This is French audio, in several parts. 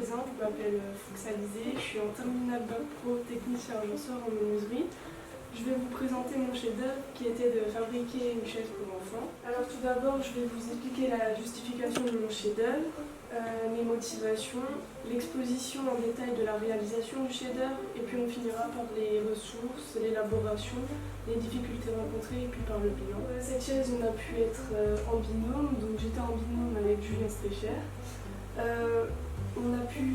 présente, je m'appelle Fuchs Alizé, je suis en terminale bac pro technicien agenceur en menuiserie. Je vais vous présenter mon chef-d'œuvre qui était de fabriquer une chaise pour enfants. Alors tout d'abord, je vais vous expliquer la justification de mon chef-d'œuvre, mes motivations, l'exposition en détail de la réalisation du chef-d'œuvre, et puis on finira par les ressources, l'élaboration, les difficultés rencontrées, et puis par le bilan. Cette chaise, on a pu être en binôme, donc j'étais en binôme avec Julien Strécher. On a pu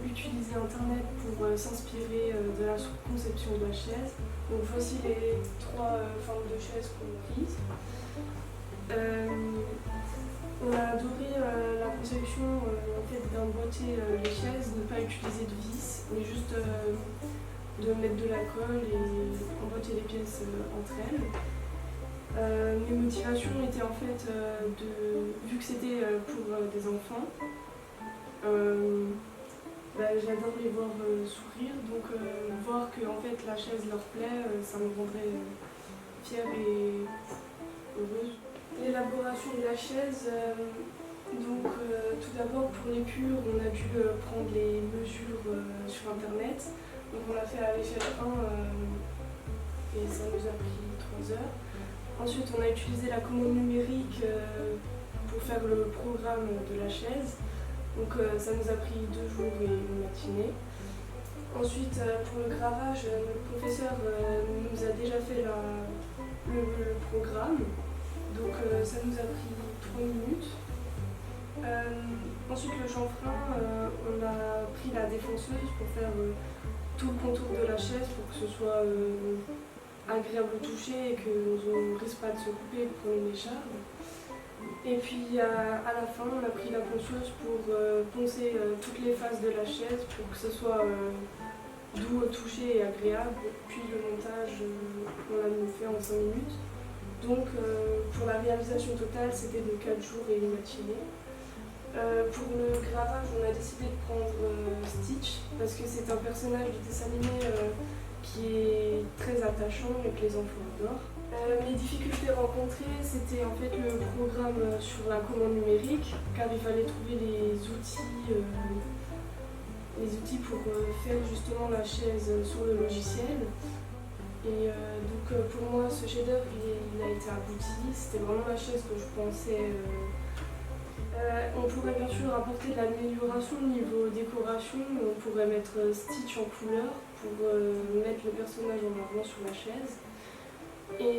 utiliser Internet pour s'inspirer de la conception de la chaise. Donc voici les trois formes de chaises qu'on a prises. On a adoré la conception en fait, d'emboîter les chaises, ne pas utiliser de vis, mais juste de mettre de la colle et emboîter les pièces entre elles. Mes motivations étaient en fait vu que c'était pour des enfants, j'adore les voir sourire, donc voir que en fait, la chaise leur plaît, ça me rendrait fière et heureuse. L'élaboration de la chaise, tout d'abord pour l'épure, on a dû prendre les mesures sur internet. Donc on l'a fait à l'échelle 1 et ça nous a pris 3 heures. Ensuite on a utilisé la commande numérique pour faire le programme de la chaise. Donc ça nous a pris 2 jours et une matinée. Ensuite pour le gravage, notre professeur nous a déjà fait le programme. Donc ça nous a pris 3 minutes. Ensuite le chanfrein, on a pris la défonceuse pour faire tout le contour de la chaise pour que ce soit agréable au toucher et qu'on ne risque pas de se couper pour une écharpe. Et puis à la fin, on a pris la ponceuse pour poncer toutes les faces de la chaise pour que ce soit doux au toucher et agréable. Puis le montage, on l'a fait en 5 minutes. Donc pour la réalisation totale, c'était de 4 jours et une matinée. Pour le gravage, on a décidé de prendre Stitch parce que c'est un personnage du dessin animé qui est très attachant et que les enfants adorent. Mes difficultés rencontrées, c'était en fait le programme sur la commande numérique, car il fallait trouver les outils pour faire justement la chaise sur le logiciel. Et pour moi, ce chef-d'œuvre, il a été abouti. C'était vraiment la chaise que je pensais. On pourrait bien sûr apporter de l'amélioration au niveau décoration. On pourrait mettre Stitch en couleur pour mettre le personnage en avant sur la chaise. Et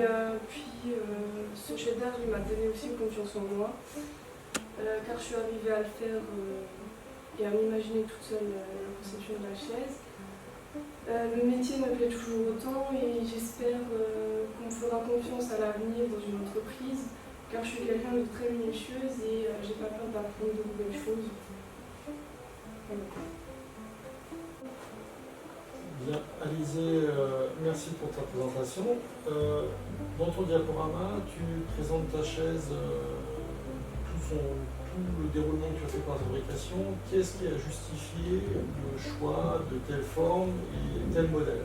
ce chef-d'œuvre, il m'a donné aussi confiance en moi, car je suis arrivée à le faire et à m'imaginer toute seule la conception de la chaise. Le métier me plaît toujours autant et j'espère qu'on me fera confiance à l'avenir dans une entreprise, car je suis quelqu'un de très minutieuse et j'ai pas peur d'apprendre de nouvelles choses. Voilà. Bien, Alizé, merci pour ta présentation. Dans ton diaporama, tu présentes ta chaise, tout le déroulement que tu as fait par la fabrication. Qu'est-ce qui a justifié le choix de telle forme et tel modèle?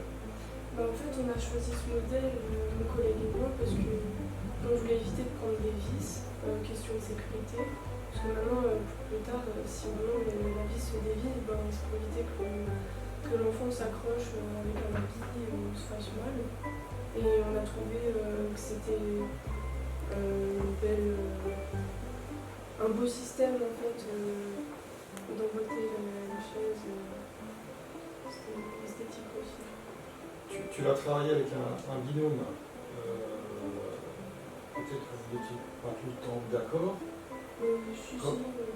En fait, on a choisi ce modèle, mon collègue et moi, parce qu'on voulait éviter de prendre des vis, question de sécurité. Parce que maintenant, plus tard, si vraiment la vis se dévisse, c'est pour éviter que l'enfant s'accroche avec un habit ou se fasse mal. Et on a trouvé que c'était un beau système en fait d'emboîter la chaise. C'était esthétique aussi. Tu l'as travaillé avec un binôme. Peut-être que vous n'étiez pas tout le temps d'accord.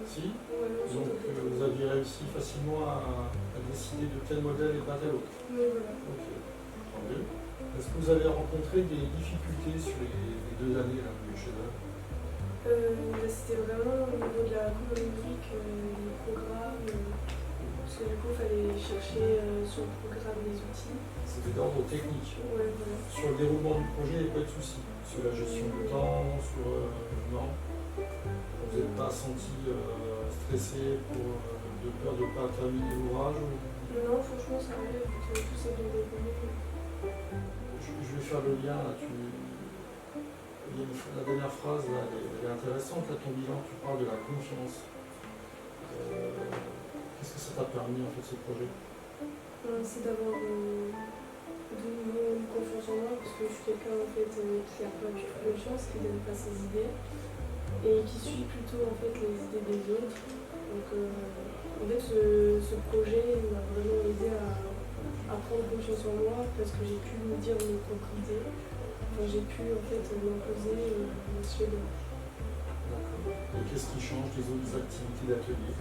Si. Ouais, donc vous aviez réussi facilement à décider de tel modèle et pas tel autre. Oui, voilà. Ok, tant mieux. Est-ce que vous avez rencontré des difficultés sur les 2 années là, du chef-d'œuvre? C'était vraiment au niveau de la commande numérique, les programmes, parce que du coup il fallait chercher sur le programme les outils. C'était d'ordre technique. Ouais, voilà. Sur le déroulement du projet, il n'y a pas de souci. Sur la gestion du temps, non. Vous n'êtes pas senti stressé de peur de ne pas terminer l'ouvrage Non, franchement, ça allait, tout s'est bien déroulé. Je vais faire le lien là. La dernière phrase là, elle est intéressante. Là, ton bilan, tu parles de la confiance. Qu'est-ce que ça ça t'a permis en fait ce projet? C'est d'avoir de nouveau une confiance en moi parce que je suis quelqu'un en fait qui n'a pas du tout confiance, qui ne donne pas ses idées et qui suit plutôt en fait les idées des autres. Donc en fait ce projet m'a vraiment aidé à prendre confiance en moi parce que j'ai pu me dire mes propres idées. Enfin, j'ai pu en fait m'imposer chez moi. D'accord. Et qu'est-ce qui change des autres activités d'atelier?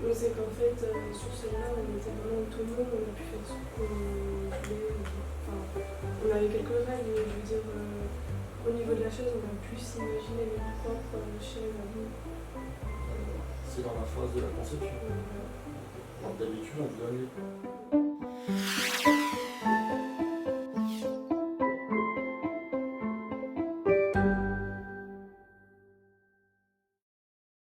Donc c'est qu'en fait sur celle-là on était vraiment autonome, on a pu faire ce qu'on voulait. Enfin, on avait quelques règles, mais je veux dire au niveau de la chaise on a pu s'imaginer les propres chaises à nous. C'est dans la phase de la conception. Voilà. Alors, d'habitude on vous donne les